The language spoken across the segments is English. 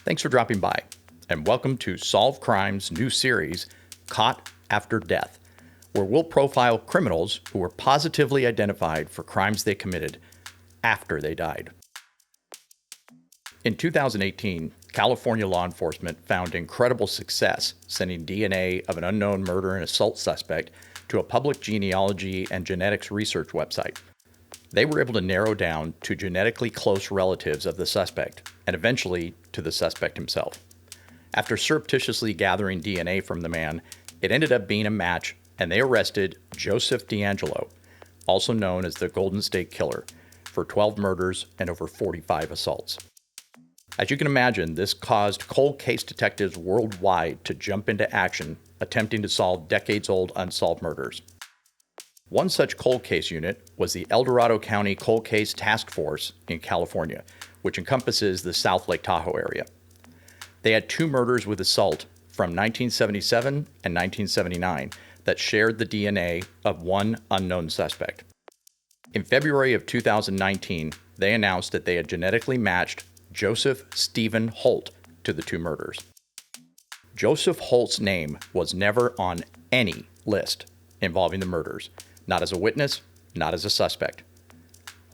Thanks for dropping by, and welcome to Solve Crime's new series, Caught After Death, where we'll profile criminals who were positively identified for crimes they committed after they died. In 2018, California law enforcement found incredible success sending DNA of an unknown murder and assault suspect to a public genealogy and genetics research website. They were able to narrow down to genetically close relatives of the suspect, and eventually to the suspect himself. After surreptitiously gathering DNA from the man, it ended up being a match, and they arrested Joseph DeAngelo, also known as the Golden State Killer, for 12 murders and over 45 assaults. As you can imagine, this caused cold case detectives worldwide to jump into action, attempting to solve decades-old unsolved murders. One such cold case unit was the El Dorado County Cold Case Task Force in California, which encompasses the South Lake Tahoe area. They had 2 murders with assault from 1977 and 1979 that shared the DNA of one unknown suspect. In February of 2019, they announced that they had genetically matched Joseph Stephen Holt to the 2 murders. Joseph Holt's name was never on any list involving the murders, not as a witness, not as a suspect.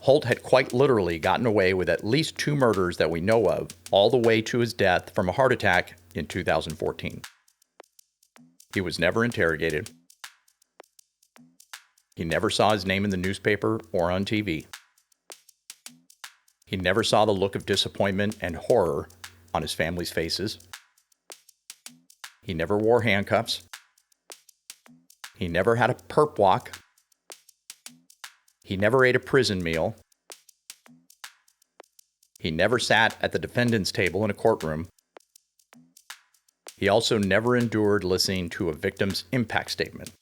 Holt had quite literally gotten away with at least 2 murders that we know of, all the way to his death from a heart attack in 2014. He was never interrogated. He never saw his name in the newspaper or on TV. He never saw the look of disappointment and horror on his family's faces. He never wore handcuffs. He never had a perp walk. He never ate a prison meal. He never sat at the defendant's table in a courtroom. He also never endured listening to a victim's impact statement.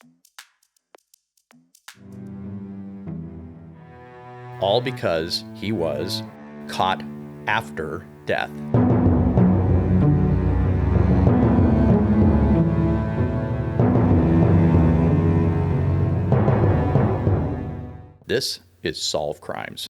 All because he was caught after death. This is Solve Crimes.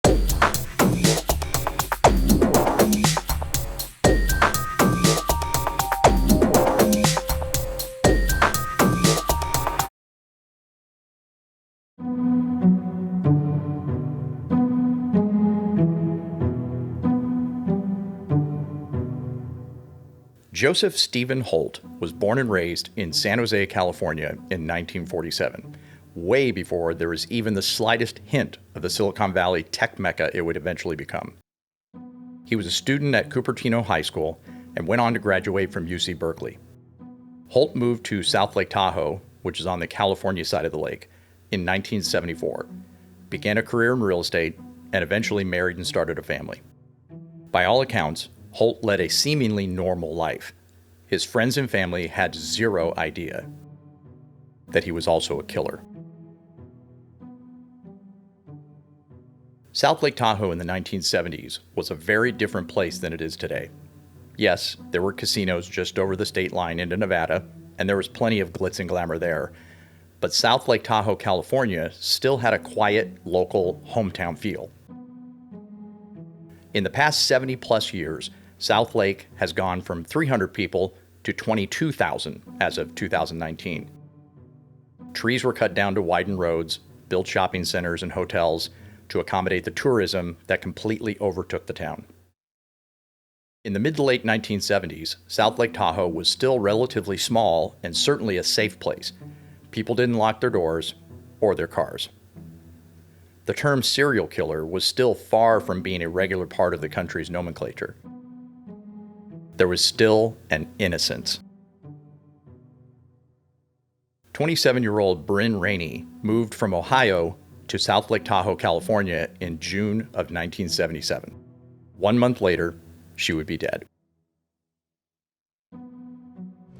Joseph Stephen Holt was born and raised in San Jose, California in 1947, way before there was even the slightest hint of the Silicon Valley tech mecca it would eventually become. He was a student at Cupertino High School and went on to graduate from UC Berkeley. Holt moved to South Lake Tahoe, which is on the California side of the lake, in 1974, began a career in real estate, and eventually married and started a family. By all accounts, Holt led a seemingly normal life. His friends and family had zero idea that he was also a killer. South Lake Tahoe in the 1970s was a very different place than it is today. Yes, there were casinos just over the state line into Nevada, and there was plenty of glitz and glamour there. But South Lake Tahoe, California still had a quiet, local, hometown feel. In the past 70 plus years, South Lake has gone from 300 people to 22,000 as of 2019. Trees were cut down to widen roads, built shopping centers and hotels to accommodate the tourism that completely overtook the town. In the mid to late 1970s, South Lake Tahoe was still relatively small and certainly a safe place. People didn't lock their doors or their cars. The term serial killer was still far from being a regular part of the country's nomenclature. There was still an innocence. 27-year-old Brynn Rainey moved from Ohio to South Lake Tahoe, California in June of 1977. 1 month later, she would be dead.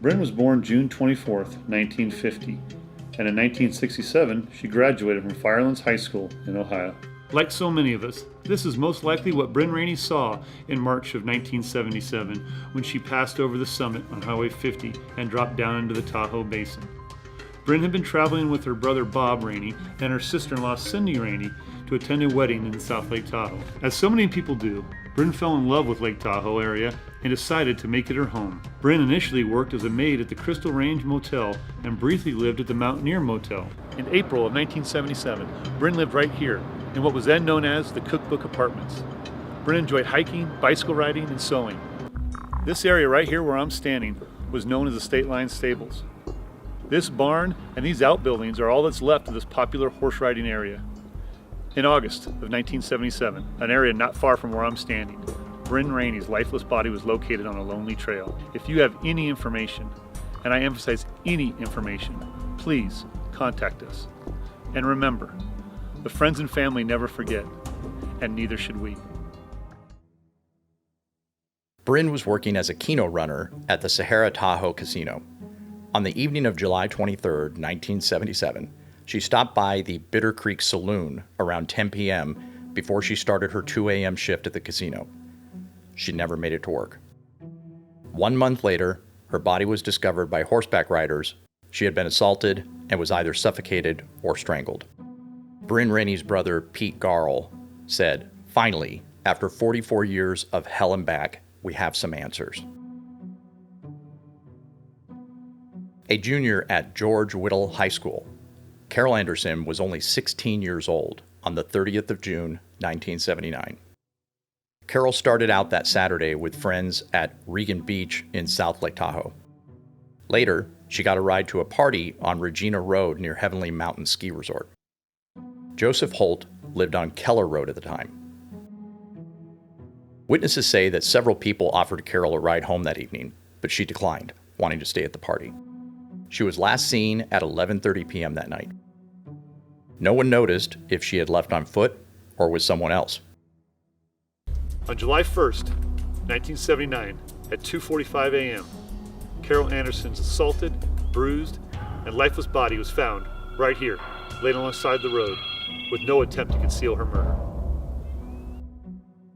Brynn was born June 24, 1950, and in 1967 she graduated from Firelands High School in Ohio. Like so many of us, this is most likely what Brynn Rainey saw in March of 1977 when she passed over the summit on Highway 50 and dropped down into the Tahoe Basin. Brynn had been traveling with her brother Bob Rainey and her sister-in-law Cindy Rainey to attend a wedding in South Lake Tahoe. As so many people do, Brynn fell in love with Lake Tahoe area and decided to make it her home. Brynn initially worked as a maid at the Crystal Range Motel and briefly lived at the Mountaineer Motel. In April of 1977, Brynn lived right here in what was then known as the Cookbook Apartments. Brynn enjoyed hiking, bicycle riding, and sewing. This area right here where I'm standing was known as the State Line Stables. This barn and these outbuildings are all that's left of this popular horse riding area. In August of 1977, an area not far from where I'm standing, Brynn Rainey's lifeless body was located on a lonely trail. If you have any information, and I emphasize any information, please contact us. And remember, the friends and family never forget, and neither should we. Brynn was working as a keno runner at the Sahara Tahoe Casino. On the evening of July 23, 1977, she stopped by the Bitter Creek Saloon around 10 p.m. before she started her 2 a.m. shift at the casino. She never made it to work. 1 month later, her body was discovered by horseback riders. She had been assaulted and was either suffocated or strangled. Brynn Rainey's brother, Pete Garl, said, "Finally, after 44 years of hell and back, we have some answers." A junior at George Whittle High School, Carol Andersen was only 16 years old on the 30th of June, 1979. Carol started out that Saturday with friends at Regan Beach in South Lake Tahoe. Later, she got a ride to a party on Regina Road near Heavenly Mountain Ski Resort. Joseph Holt lived on Keller Road at the time. Witnesses say that several people offered Carol a ride home that evening, but she declined, wanting to stay at the party. She was last seen at 11:30 p.m. that night. No one noticed if she had left on foot or with someone else. On July 1st, 1979, at 2:45 a.m., Carol Andersen's assaulted, bruised, and lifeless body was found right here, laid alongside the road, with no attempt to conceal her murder.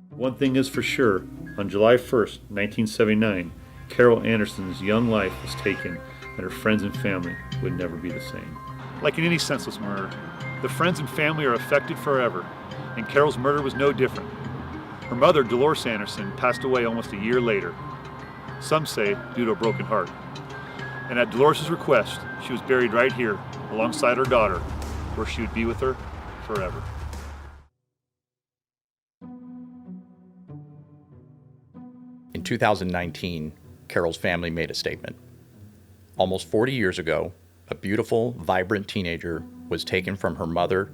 One thing is for sure, on July 1st, 1979, Carol Andersen's young life was taken, and her friends and family would never be the same. Like in any senseless murder, the friends and family are affected forever, and Carol's murder was no different. Her mother, Dolores Andersen, passed away almost a year later, some say due to a broken heart. And at Dolores' request, she was buried right here alongside her daughter, where she would be with her forever. In 2019, Carol's family made a statement. Almost 40 years ago, a beautiful, vibrant teenager was taken from her mother,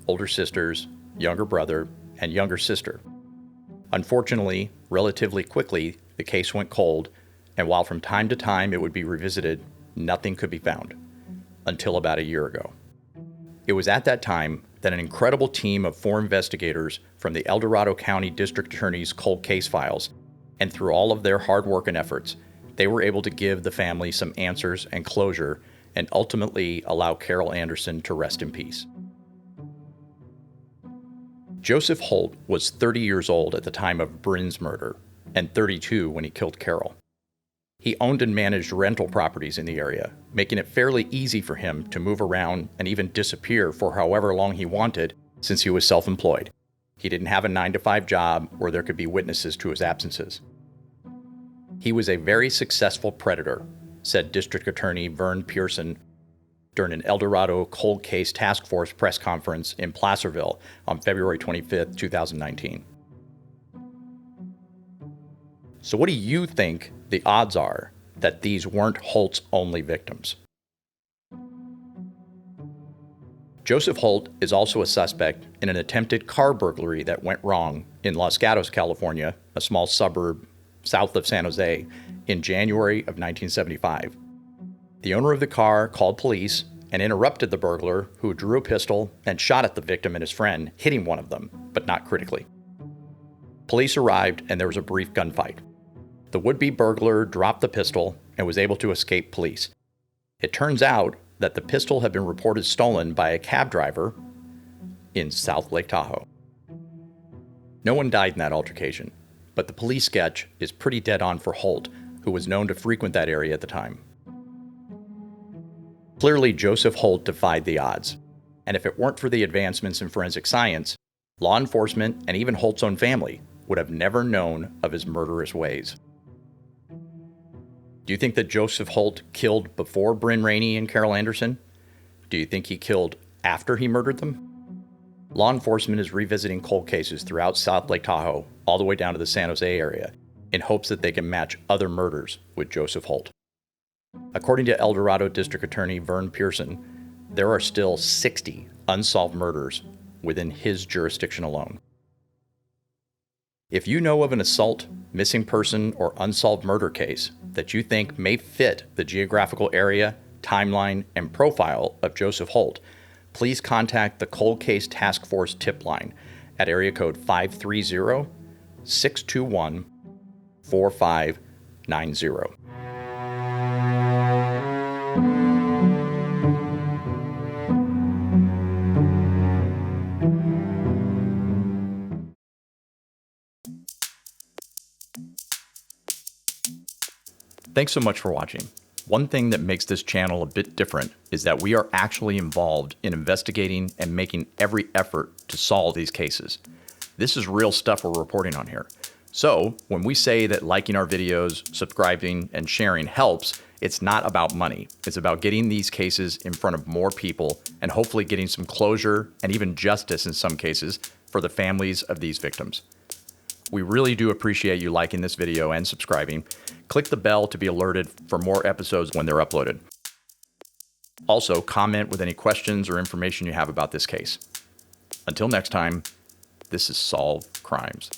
older sisters, younger brother, and younger sister. Unfortunately, relatively quickly, the case went cold, and while from time to time it would be revisited, nothing could be found, until about a year ago. It was at that time that an incredible team of 4 investigators from the El Dorado County District Attorney's cold case files, and through all of their hard work and efforts, they were able to give the family some answers and closure, and ultimately allow Carol Andersen to rest in peace. Joseph Holt was 30 years old at the time of Brynn's murder, and 32 when he killed Carol. He owned and managed rental properties in the area, making it fairly easy for him to move around and even disappear for however long he wanted, since he was self-employed. He didn't have a 9-to-5 job where there could be witnesses to his absences. He was a very successful predator, said District Attorney Vern Pearson during an El Dorado Cold Case Task Force press conference in Placerville on February 25, 2019. So what do you think the odds are that these weren't Holt's only victims? Joseph Holt is also a suspect in an attempted car burglary that went wrong in Los Gatos, California, a small suburb south of San Jose, in January of 1975. The owner of the car called police and interrupted the burglar, who drew a pistol and shot at the victim and his friend, hitting one of them, but not critically. Police arrived and there was a brief gunfight. The would-be burglar dropped the pistol and was able to escape police. It turns out that the pistol had been reported stolen by a cab driver in South Lake Tahoe. No one died in that altercation, but the police sketch is pretty dead on for Holt, who was known to frequent that area at the time. Clearly, Joseph Holt defied the odds, and if it weren't for the advancements in forensic science, law enforcement and even Holt's own family would have never known of his murderous ways. Do you think that Joseph Holt killed before Brynn Rainey and Carol Andersen? Do you think he killed after he murdered them? Law enforcement is revisiting cold cases throughout South Lake Tahoe, all the way down to the San Jose area, in hopes that they can match other murders with Joseph Holt. According to El Dorado District Attorney Vern Pearson, there are still 60 unsolved murders within his jurisdiction alone. If you know of an assault, missing person, or unsolved murder case that you think may fit the geographical area, timeline, and profile of Joseph Holt, please contact the Cold Case Task Force tip line at area code 530-621-4590. Thanks so much for watching. One thing that makes this channel a bit different is that we are actually involved in investigating and making every effort to solve these cases. This is real stuff we're reporting on here. So when we say that liking our videos, subscribing, and sharing helps, it's not about money. It's about getting these cases in front of more people and hopefully getting some closure and even justice in some cases for the families of these victims. We really do appreciate you liking this video and subscribing. Click the bell to be alerted for more episodes when they're uploaded. Also, comment with any questions or information you have about this case. Until next time, this is Solve Crimes.